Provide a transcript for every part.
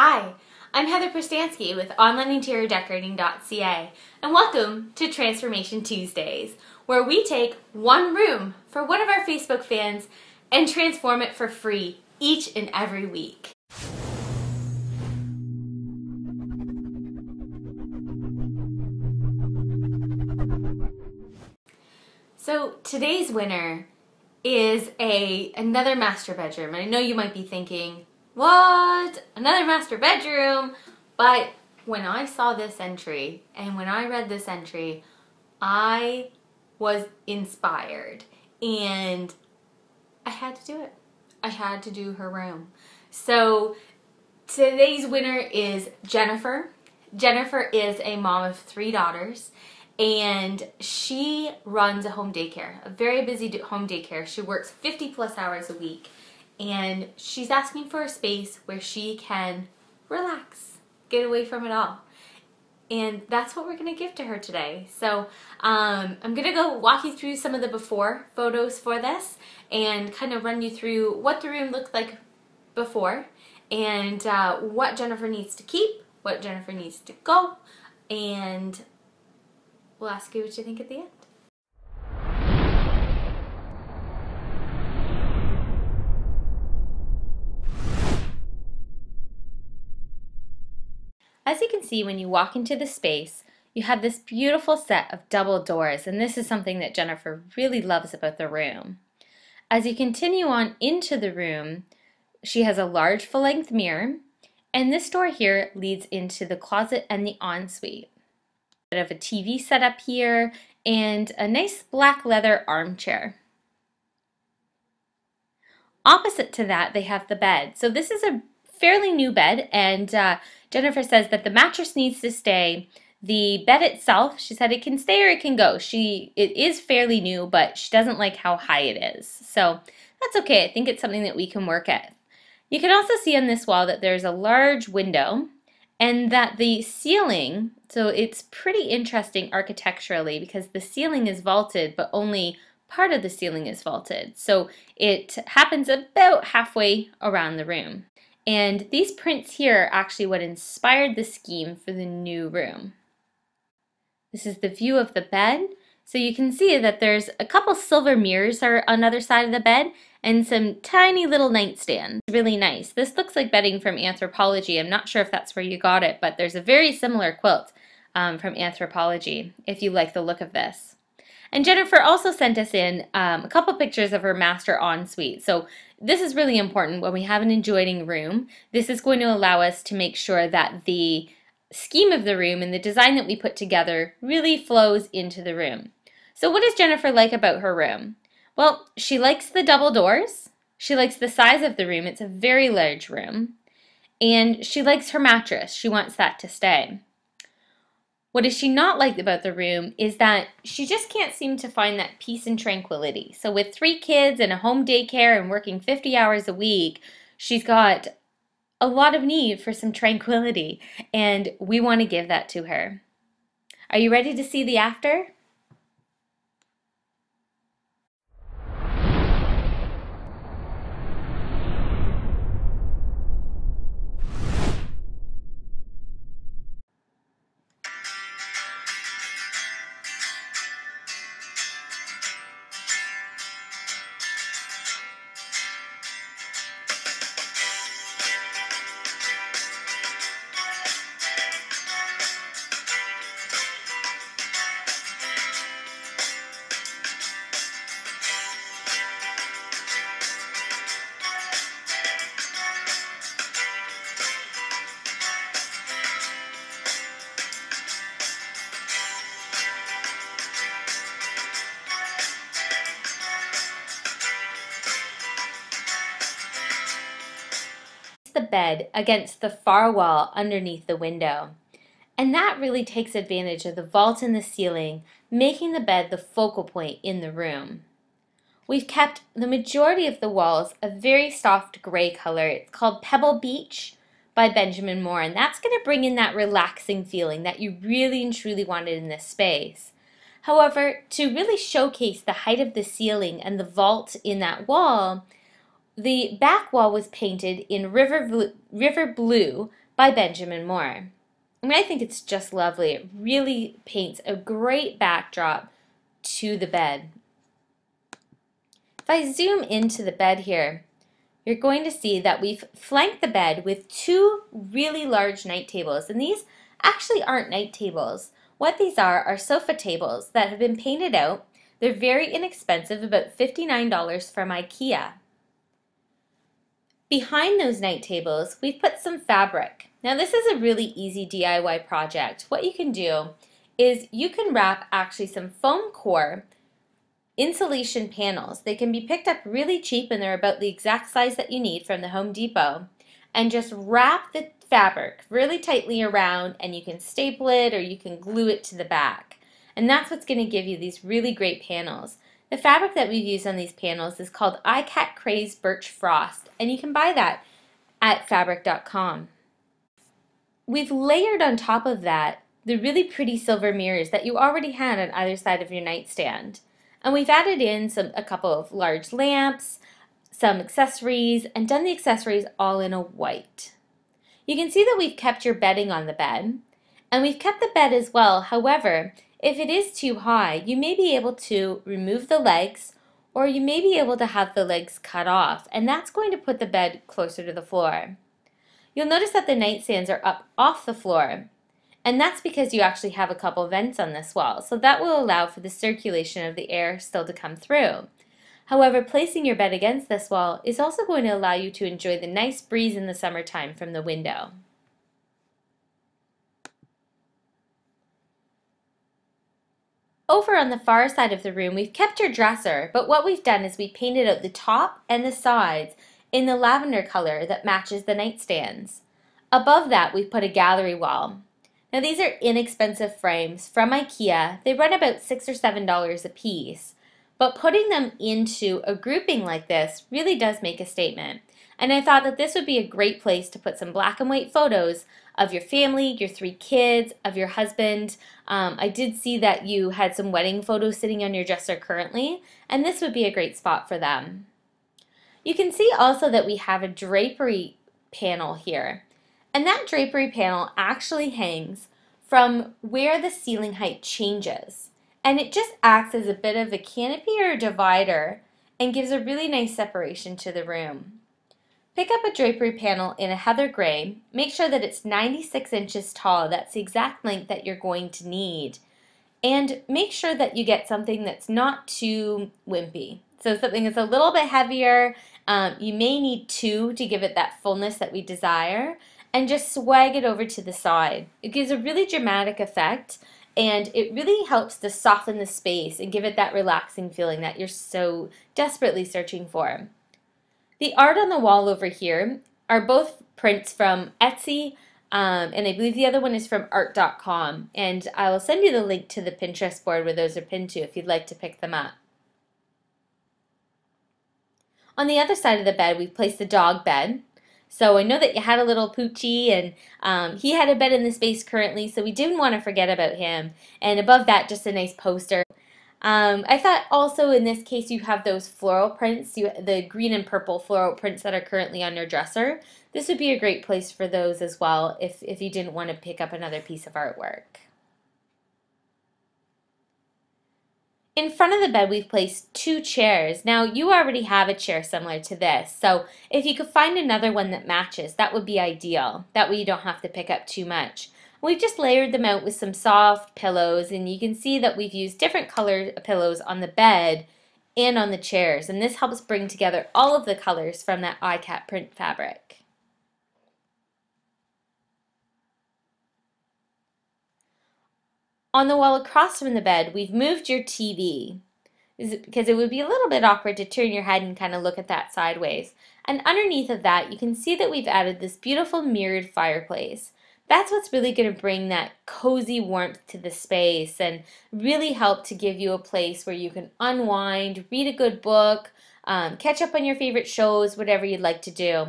Hi, I'm Heather Pristansky with OnlineInteriorDecorating.ca and welcome to Transformation Tuesdays, where we take one room for one of our Facebook fans and transform it for free each and every week. So today's winner is another master bedroom. And I know you might be thinking, what? Another master bedroom? But when I saw this entry and when I read this entry, I was inspired and I had to do it. I had to do her room. So today's winner is Jennifer. Jennifer is a mom of 3 daughters. And she runs a home daycare, a very busy home daycare. She works 50+ hours a week. And she's asking for a space where she can relax, get away from it all. And that's what we're going to give to her today. So I'm going to go walk you through some of the before photos for this and kind of run you through what the room looked like before and what Jennifer needs to keep, what Jennifer needs to go, and we'll ask you what you think at the end. As you can see, when you walk into the space, you have this beautiful set of double doors, and this is something that Jennifer really loves about the room. As you continue on into the room, she has a large full-length mirror, and this door here leads into the closet and the ensuite. Bit of a TV setup here and a nice black leather armchair. Opposite to that, they have the bed. So this is a fairly new bed, and Jennifer says that the mattress needs to stay. The bed itself, she said it can stay or it can go. It is fairly new, but she doesn't like how high it is. So that's okay. I think it's something that we can work at. You can also see on this wall that there's a large window and that the ceiling, so it's pretty interesting architecturally because the ceiling is vaulted, but only part of the ceiling is vaulted. So it happens about halfway around the room. And these prints here are actually what inspired the scheme for the new room. This is the view of the bed. So you can see that there's a couple silver mirrors are on the other side of the bed and some tiny little nightstands. Really nice. This looks like bedding from Anthropologie. I'm not sure if that's where you got it, but there's a very similar quilt from Anthropologie if you like the look of this. And Jennifer also sent us in a couple pictures of her master ensuite. So this is really important when we have an adjoining room. This is going to allow us to make sure that the scheme of the room and the design that we put together really flows into the room. So what does Jennifer like about her room? Well, she likes the double doors. She likes the size of the room. It's a very large room. And she likes her mattress. She wants that to stay. What does she not like about the room is that she just can't seem to find that peace and tranquility. So with 3 kids and a home daycare and working 50 hours a week, she's got a lot of need for some tranquility, and we want to give that to her. Are you ready to see the after? The bed against the far wall underneath the window. And that really takes advantage of the vault in the ceiling, making the bed the focal point in the room. We've kept the majority of the walls a very soft gray color. It's called Pebble Beach by Benjamin Moore, and that's going to bring in that relaxing feeling that you really and truly wanted in this space. However, to really showcase the height of the ceiling and the vault in that wall, the back wall was painted in river blue by Benjamin Moore. I mean, I think it's just lovely. It really paints a great backdrop to the bed. If I zoom into the bed here, you're going to see that we've flanked the bed with two really large night tables. And these actually aren't night tables. What these are sofa tables that have been painted out. They're very inexpensive, about $59 from IKEA. Behind those night tables, we've put some fabric. Now this is a really easy DIY project. What you can do is you can wrap actually some foam core insulation panels. They can be picked up really cheap and they're about the exact size that you need from the Home Depot. And just wrap the fabric really tightly around, and you can staple it or you can glue it to the back. And that's what's going to give you these really great panels. The fabric that we've used on these panels is called iCat Craze Birch Frost, and you can buy that at fabric.com. We've layered on top of that the really pretty silver mirrors that you already had on either side of your nightstand. And we've added in a couple of large lamps, some accessories, and done the accessories all in a white. You can see that we've kept your bedding on the bed, and we've kept the bed as well. However, if it is too high, you may be able to remove the legs, or you may be able to have the legs cut off, and that's going to put the bed closer to the floor. You'll notice that the nightstands are up off the floor, and that's because you actually have a couple vents on this wall, so that will allow for the circulation of the air still to come through. However, placing your bed against this wall is also going to allow you to enjoy the nice breeze in the summertime from the window. Over on the far side of the room, we've kept your dresser, but what we've done is we painted out the top and the sides in the lavender color that matches the nightstands. Above that, we've put a gallery wall. Now these are inexpensive frames from IKEA. They run about $6 or $7 a piece, but putting them into a grouping like this really does make a statement. And I thought that this would be a great place to put some black and white photos of your family, your 3 kids, of your husband. I did see that you had some wedding photos sitting on your dresser currently, and this would be a great spot for them. You can see also that we have a drapery panel here. And that drapery panel actually hangs from where the ceiling height changes. And it just acts as a bit of a canopy or a divider and gives a really nice separation to the room. Pick up a drapery panel in a heather gray. Make sure that it's 96 inches tall. That's the exact length that you're going to need. And make sure that you get something that's not too wimpy. So something that's a little bit heavier. You may need 2 to give it that fullness that we desire. And just swag it over to the side. It gives a really dramatic effect, and it really helps to soften the space and give it that relaxing feeling that you're so desperately searching for. The art on the wall over here are both prints from Etsy, and I believe the other one is from art.com, and I will send you the link to the Pinterest board where those are pinned to if you'd like to pick them up. On the other side of the bed, we've placed the dog bed. So I know that you had a little Poochie, and he had a bed in the space currently, so we didn't want to forget about him. And above that, just a nice poster. I thought also in this case you have those floral prints, the green and purple floral prints that are currently on your dresser. This would be a great place for those as well if you didn't want to pick up another piece of artwork. In front of the bed, we've placed 2 chairs. Now, you already have a chair similar to this, so if you could find another one that matches, that would be ideal. That way you don't have to pick up too much. We've just layered them out with some soft pillows, and you can see that we've used different color pillows on the bed and on the chairs, and this helps bring together all of the colors from that iCat print fabric. On the wall across from the bed, we've moved your TV because it would be a little bit awkward to turn your head and kind of look at that sideways. And underneath of that, you can see that we've added this beautiful mirrored fireplace. That's what's really going to bring that cozy warmth to the space and really help to give you a place where you can unwind, read a good book, catch up on your favorite shows, whatever you'd like to do.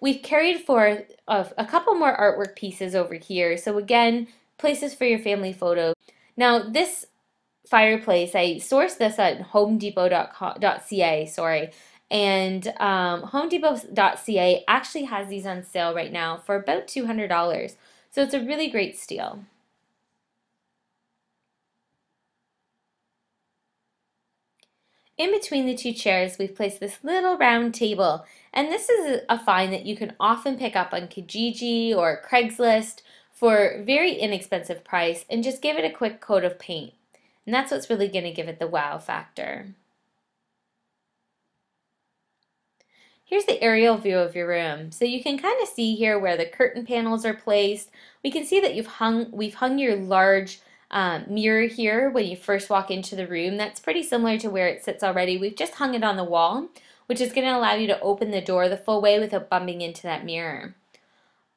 We've carried forward a couple more artwork pieces over here. So again, places for your family photo. Now this fireplace, I sourced this at homedepot.ca, And HomeDepot.ca actually has these on sale right now for about $200. So it's a really great steal. In between the two chairs, we've placed this little round table, and this is a find that you can often pick up on Kijiji or Craigslist for very inexpensive price, and just give it a quick coat of paint. And that's what's really going to give it the wow factor. Here's the aerial view of your room. So you can kind of see here where the curtain panels are placed. We can see that we've hung your large mirror here when you first walk into the room. That's pretty similar to where it sits already. We've just hung it on the wall, which is going to allow you to open the door the full way without bumping into that mirror.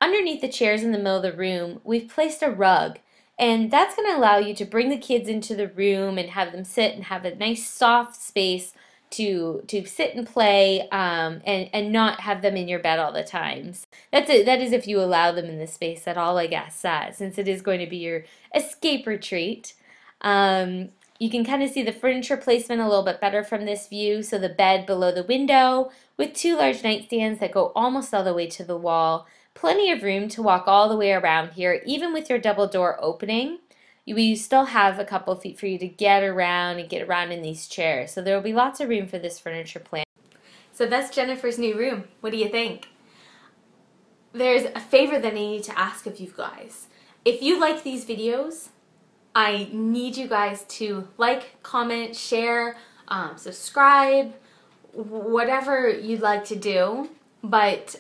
Underneath the chairs in the middle of the room, we've placed a rug, and that's going to allow you to bring the kids into the room and have them sit and have a nice soft space to sit and play, and not have them in your bed all the time. That is if you allow them in the space at all, I guess, since it is going to be your escape retreat. You can kind of see the furniture placement a little bit better from this view. So the bed below the window with two large nightstands that go almost all the way to the wall. Plenty of room to walk all the way around here, even with your double door opening. We still have a couple feet for you to get around in these chairs. So there will be lots of room for this furniture plan. So that's Jennifer's new room. What do you think? There's a favor that I need to ask of you guys. If you like these videos, I need you guys to like, comment, share, subscribe, whatever you'd like to do. But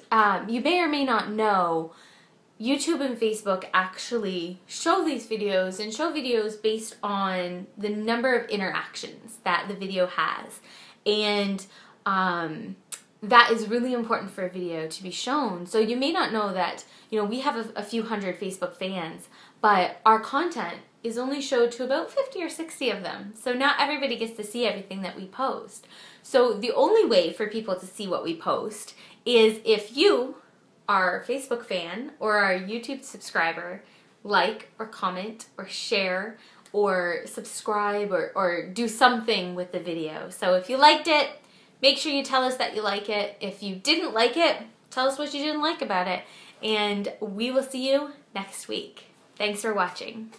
you may or may not know, YouTube and Facebook actually show these videos and show videos based on the number of interactions that the video has. And that is really important for a video to be shown. So you may not know that, we have a few hundred Facebook fans, but our content is only showed to about 50 or 60 of them. So not everybody gets to see everything that we post. So the only way for people to see what we post is if you are a Facebook fan or our YouTube subscriber, like or comment or share or subscribe or do something with the video. So if you liked it, make sure you tell us that you like it. If you didn't like it, tell us what you didn't like about it. And we will see you next week. Thanks for watching.